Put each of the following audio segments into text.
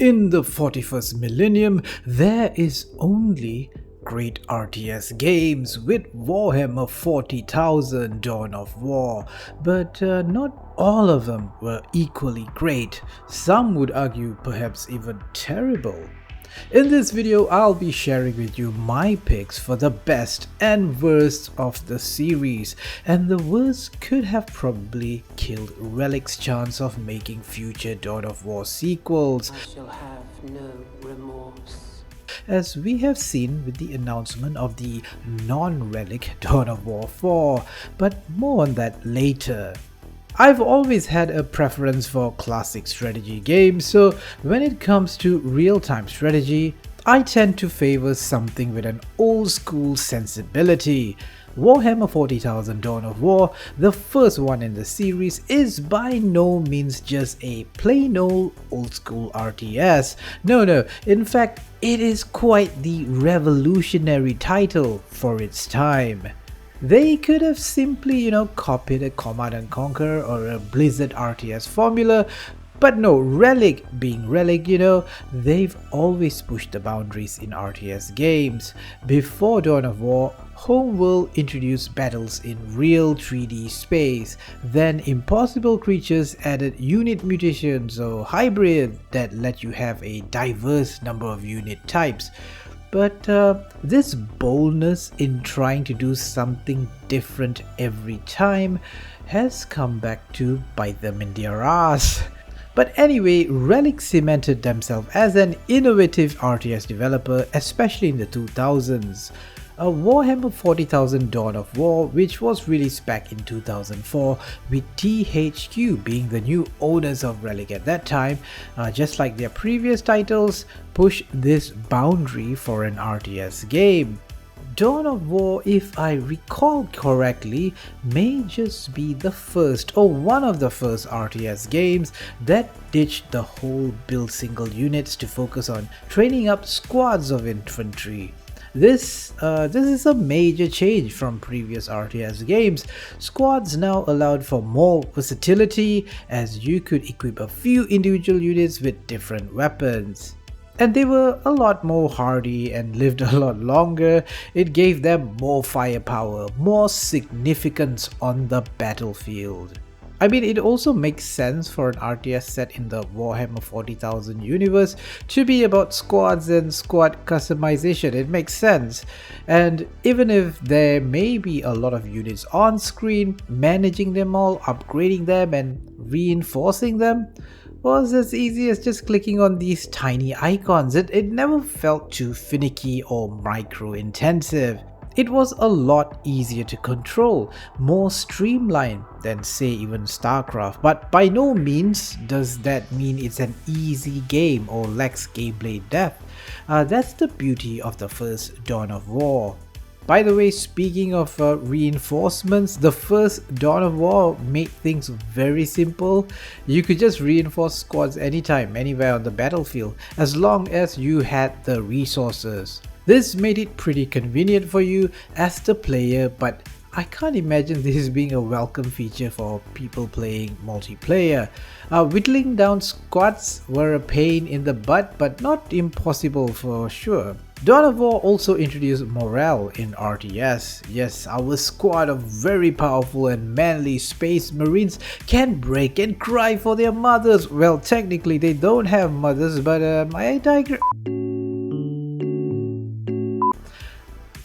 In the 41st millennium, there is only great RTS games with Warhammer 40,000 Dawn of War, but not all of them were equally great. Some would argue perhaps even terrible. In this video, I'll be sharing with you my picks for the best and worst of the series, and the worst could have probably killed Relic's chance of making future Dawn of War sequels. I shall have no remorse. As we have seen with the announcement of the non-Relic Dawn of War 4, but more on that later. I've always had a preference for classic strategy games, so when it comes to real-time strategy, I tend to favor something with an old-school sensibility. Warhammer 40,000 Dawn of War, the first one in the series, is by no means just a plain old school RTS. No, in fact, it is quite the revolutionary title for its time. They could have simply, copied a Command & Conquer or a Blizzard RTS formula, but no, Relic being Relic, they've always pushed the boundaries in RTS games. Before Dawn of War, Homeworld introduced battles in real 3D space, then Impossible Creatures added unit mutations or hybrid that let you have a diverse number of unit types. But this boldness in trying to do something different every time has come back to bite them in their ass. But anyway, Relic cemented themselves as an innovative RTS developer, especially in the 2000s. Warhammer 40,000 Dawn of War, which was released back in 2004, with THQ being the new owners of Relic at that time, just like their previous titles, pushed this boundary for an RTS game. Dawn of War, if I recall correctly, may just be the first or one of the first RTS games that ditched the whole build single units to focus on training up squads of infantry. This is a major change from previous RTS games. Squads now allowed for more versatility, as you could equip a few individual units with different weapons. And they were a lot more hardy and lived a lot longer. It gave them more firepower, more significance on the battlefield. I mean, it also makes sense for an RTS set in the Warhammer 40,000 universe to be about squads and squad customization. It makes sense. And even if there may be a lot of units on screen, managing them all, upgrading them and reinforcing them was as easy as just clicking on these tiny icons. It never felt too finicky or micro-intensive. It was a lot easier to control, more streamlined than say even StarCraft, but by no means does that mean it's an easy game or lacks gameplay depth. That's the beauty of the first Dawn of War. By the way, speaking of reinforcements, the first Dawn of War made things very simple. You could just reinforce squads anytime, anywhere on the battlefield, as long as you had the resources. This made it pretty convenient for you as the player, but I can't imagine this being a welcome feature for people playing multiplayer. Whittling down squads were a pain in the butt, but not impossible for sure. Dawn of War also introduced morale in RTS. Yes, our squad of very powerful and manly space marines can break and cry for their mothers. Well, technically they don't have mothers, but I digress.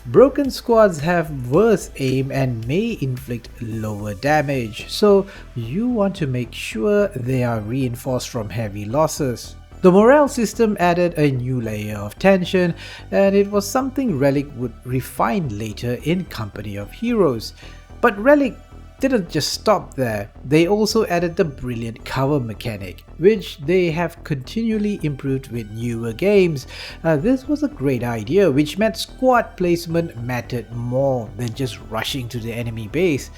Broken squads have worse aim and may inflict lower damage, so you want to make sure they are reinforced from heavy losses. The morale system added a new layer of tension, and it was something Relic would refine later in Company of Heroes. But Relic didn't just stop there. They also added the brilliant cover mechanic, which they have continually improved with newer games. This was a great idea, which meant squad placement mattered more than just rushing to the enemy base.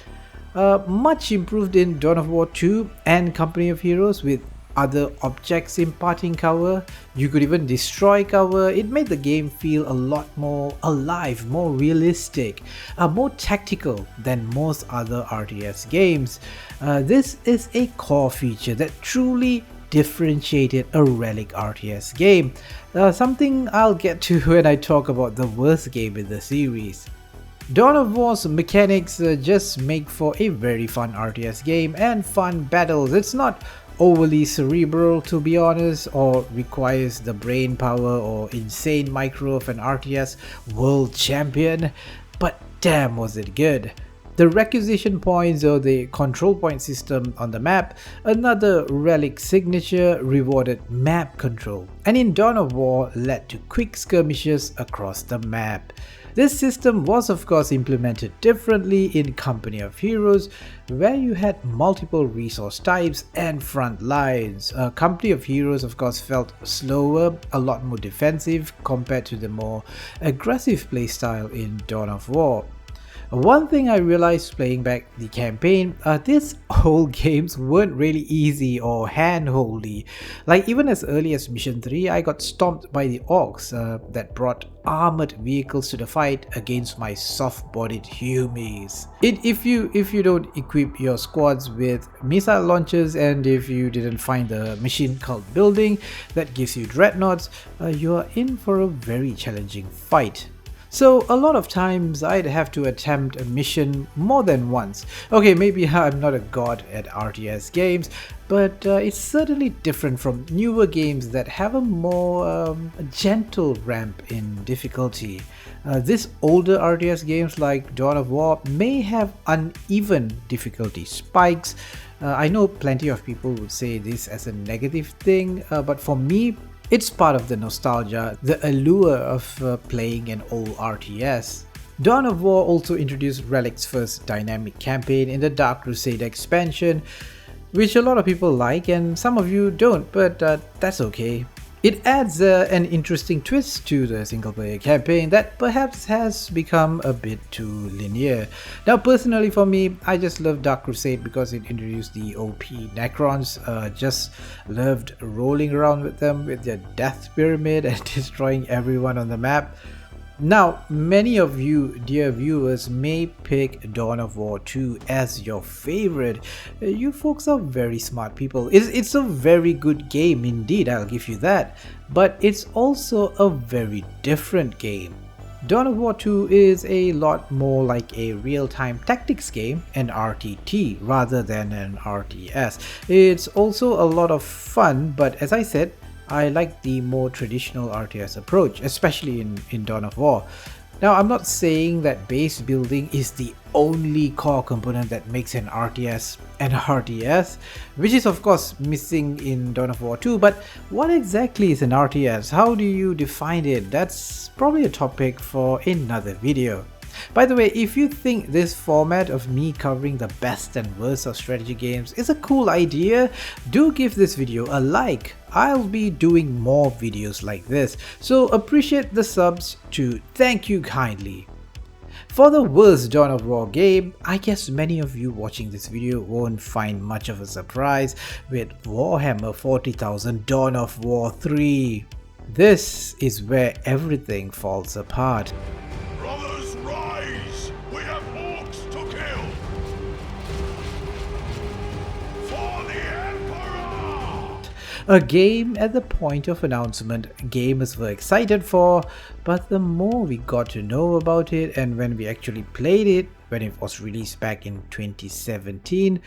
Much improved in Dawn of War 2 and Company of Heroes, with other objects imparting cover. You could even destroy cover. It made the game feel a lot more alive, more realistic, more tactical than most other RTS games. This is a core feature that truly differentiated a Relic RTS game, something I'll get to when I talk about the worst game in the series. Dawn of War's mechanics just make for a very fun RTS game and fun battles. It's not overly cerebral, to be honest, or requires the brain power or insane micro of an RTS world champion, but damn was it good. The requisition points or the control point system on the map, another Relic signature, rewarded map control, and in Dawn of War led to quick skirmishes across the map. This system was of course implemented differently in Company of Heroes, where you had multiple resource types and front lines. Company of Heroes of course felt slower, a lot more defensive compared to the more aggressive playstyle in Dawn of War. One thing I realized playing back the campaign, these old games weren't really easy or hand-holdy. Like even as early as Mission 3, I got stomped by the orcs that brought armored vehicles to the fight against my soft-bodied humies. If you don't equip your squads with missile launchers, and if you didn't find the machine cult building that gives you dreadnoughts, you are in for a very challenging fight. So a lot of times I'd have to attempt a mission more than once. Okay, maybe I'm not a god at RTS games, but it's certainly different from newer games that have a more gentle ramp in difficulty. These older RTS games like Dawn of War may have uneven difficulty spikes. I know plenty of people would say this as a negative thing, but for me, it's part of the nostalgia, the allure of playing an old RTS. Dawn of War also introduced Relic's first dynamic campaign in the Dark Crusade expansion, which a lot of people like and some of you don't, but that's okay. It adds an interesting twist to the single player campaign that perhaps has become a bit too linear. Now personally for me, I just love Dark Crusade because it introduced the OP Necrons. Just loved rolling around with them with their death pyramid and destroying everyone on the map. Now, many of you, dear viewers, may pick Dawn of War 2 as your favorite. You folks are very smart people. It's a very good game indeed, I'll give you that. But it's also a very different game. Dawn of War 2 is a lot more like a real-time tactics game, an RTT, rather than an RTS. It's also a lot of fun, but as I said, I like the more traditional RTS approach, especially in Dawn of War. Now, I'm not saying that base building is the only core component that makes an RTS an RTS, which is of course missing in Dawn of War 2, but what exactly is an RTS? How do you define it? That's probably a topic for another video. By the way, if you think this format of me covering the best and worst of strategy games is a cool idea, do give this video a like. I'll be doing more videos like this, so appreciate the subs too. Thank you kindly. For the worst Dawn of War game, I guess many of you watching this video won't find much of a surprise with Warhammer 40,000 Dawn of War 3. This is where everything falls apart. Brothers, rise! We have orcs to kill! For the Emperor! A game at the point of announcement gamers were excited for, but the more we got to know about it and when we actually played it, when it was released back in 2017,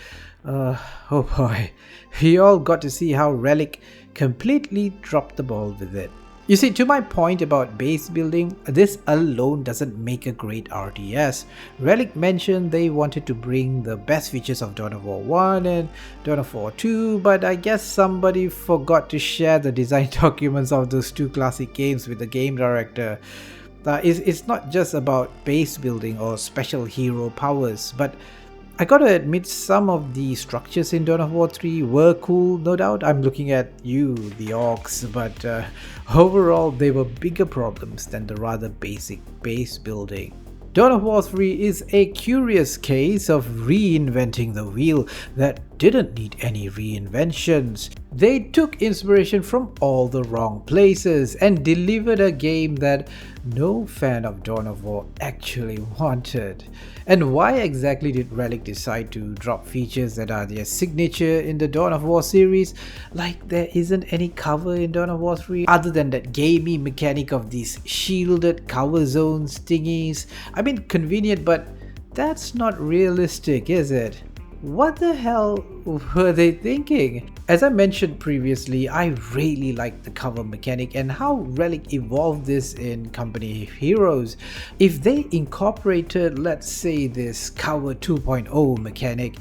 oh boy, we all got to see how Relic completely dropped the ball with it. You see, to my point about base building, this alone doesn't make a great RTS. Relic mentioned they wanted to bring the best features of Dawn of War 1 and Dawn of War 2, but I guess somebody forgot to share the design documents of those two classic games with the game director. It's not just about base building or special hero powers, but I gotta admit some of the structures in Dawn of War 3 were cool, no doubt. I'm looking at you, the orcs, but overall they were bigger problems than the rather basic base building. Dawn of War 3 is a curious case of reinventing the wheel that didn't need any reinventions. They took inspiration from all the wrong places and delivered a game that no fan of Dawn of War actually wanted. And why exactly did Relic decide to drop features that are their signature in the Dawn of War series? Like there isn't any cover in Dawn of War 3 other than that gamey mechanic of these shielded cover zones thingies. I mean, convenient, but that's not realistic, is it? What the hell were they thinking? As I mentioned previously, I really like the cover mechanic and how Relic evolved this in Company of Heroes. If they incorporated, let's say, this cover 2.0 mechanic,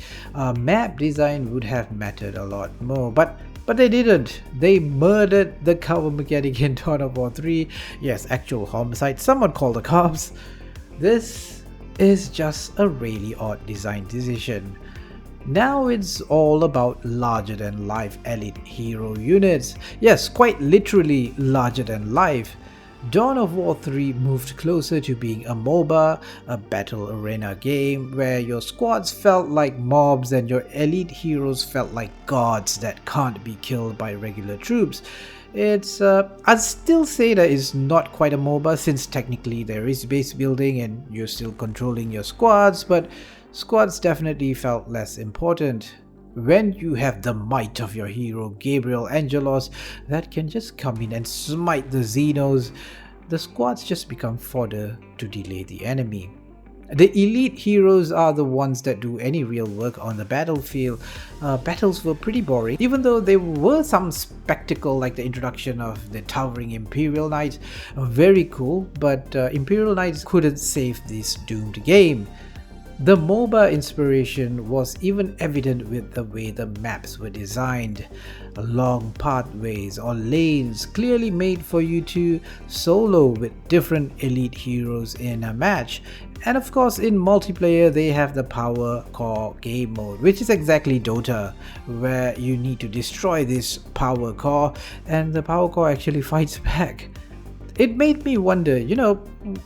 map design would have mattered a lot more. But they didn't. They murdered the cover mechanic in Dawn of War 3. Yes, actual homicide, someone called the cops. This is just a really odd design decision. Now it's all about larger than life elite hero units. Yes, quite literally larger than life. Dawn of War 3 moved closer to being a MOBA, a battle arena game where your squads felt like mobs and your elite heroes felt like gods that can't be killed by regular troops. It's, I'd still say that it's not quite a MOBA since technically there is base building and you're still controlling your squads, but squads definitely felt less important. When you have the might of your hero Gabriel Angelos that can just come in and smite the Xenos, the squads just become fodder to delay the enemy. The elite heroes are the ones that do any real work on the battlefield. Battles were pretty boring, even though there were some spectacle like the introduction of the towering Imperial Knights. Very cool, but Imperial Knights couldn't save this doomed game. The MOBA inspiration was even evident with the way the maps were designed. Long pathways or lanes clearly made for you to solo with different elite heroes in a match. And of course in multiplayer they have the power core game mode, which is exactly Dota, where you need to destroy this power core and the power core actually fights back. It made me wonder, you know,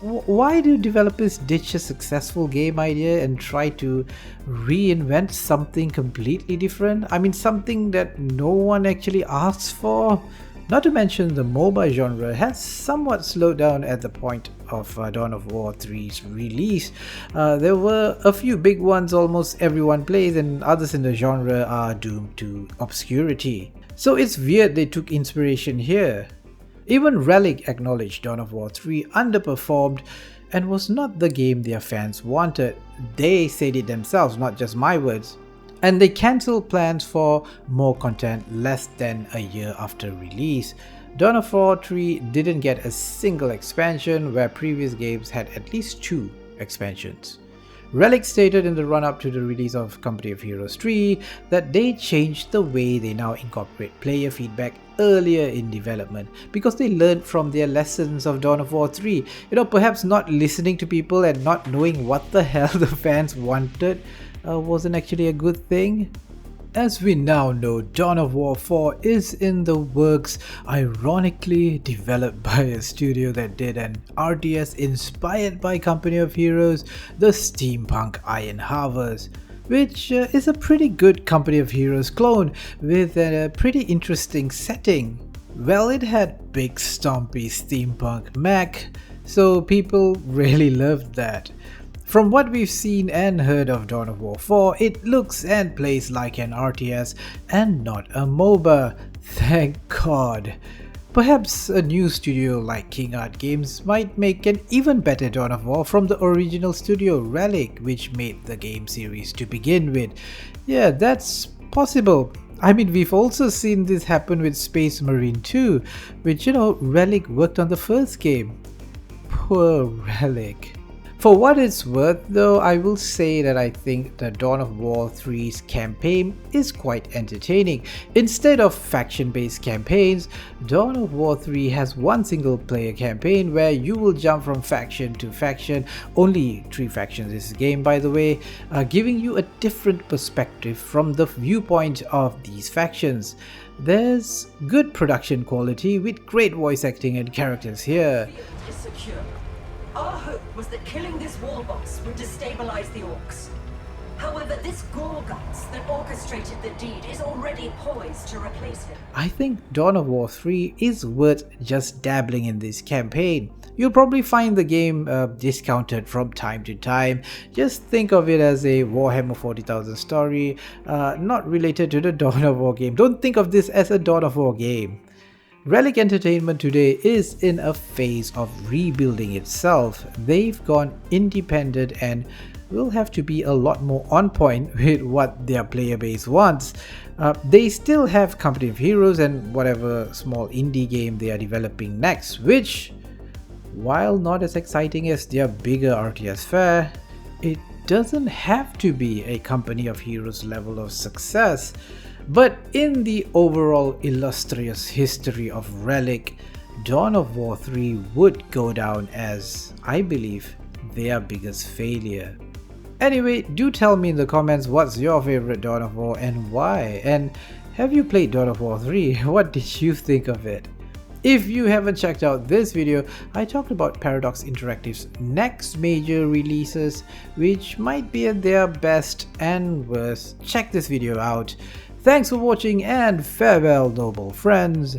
why do developers ditch a successful game idea and try to reinvent something completely different? I mean, something that no one actually asks for? Not to mention the MOBA genre has somewhat slowed down at the point of Dawn of War 3's release. There were a few big ones almost everyone plays, and others in the genre are doomed to obscurity. So it's weird they took inspiration here. Even Relic acknowledged Dawn of War 3 underperformed and was not the game their fans wanted. They said it themselves, not just my words. And they cancelled plans for more content less than a year after release. Dawn of War 3 didn't get a single expansion, where previous games had at least 2 expansions. Relic stated in the run-up to the release of Company of Heroes 3 that they changed the way they now incorporate player feedback earlier in development because they learned from their lessons of Dawn of War 3. You know, perhaps not listening to people and not knowing what the hell the fans wanted wasn't actually a good thing. As we now know, Dawn of War 4 is in the works, ironically developed by a studio that did an RTS inspired by Company of Heroes, the steampunk Iron Harvest, which is a pretty good Company of Heroes clone with a pretty interesting setting. Well, it had big stompy steampunk mech, so people really loved that. From what we've seen and heard of Dawn of War 4, it looks and plays like an RTS and not a MOBA, thank God. Perhaps a new studio like King Art Games might make an even better Dawn of War from the original studio Relic, which made the game series to begin with. Yeah, that's possible. I mean, we've also seen this happen with Space Marine 2, which, you know, Relic worked on the first game. Poor Relic. For what it's worth though, I will say that I think the Dawn of War 3's campaign is quite entertaining. Instead of faction-based campaigns, Dawn of War 3 has one single player campaign where you will jump from faction to faction, only 3 factions in this game by the way, giving you a different perspective from the viewpoint of these factions. There's good production quality with great voice acting and characters here. Is secure. Our hope was that killing this wall boss would destabilize the orcs. However, this Gorguts that orchestrated the deed is already poised to replace him. I think Dawn of War 3 is worth just dabbling in this campaign. You'll probably find the game discounted from time to time. Just think of it as a Warhammer 40,000 story, not related to the Dawn of War game. Don't think of this as a Dawn of War game. Relic Entertainment today is in a phase of rebuilding itself. They've gone independent and will have to be a lot more on point with what their player base wants. They still have Company of Heroes and whatever small indie game they are developing next, which, while not as exciting as their bigger RTS fare, it doesn't have to be a Company of Heroes level of success. But in the overall illustrious history of Relic, Dawn of War 3 would go down as, I believe, their biggest failure. Anyway, do tell me in the comments what's your favorite Dawn of War and why, and have you played Dawn of War 3? What did you think of it? If you haven't checked out this video, I talked about Paradox Interactive's next major releases, which might be at their best and worst. Check this video out. Thanks for watching and farewell, noble friends.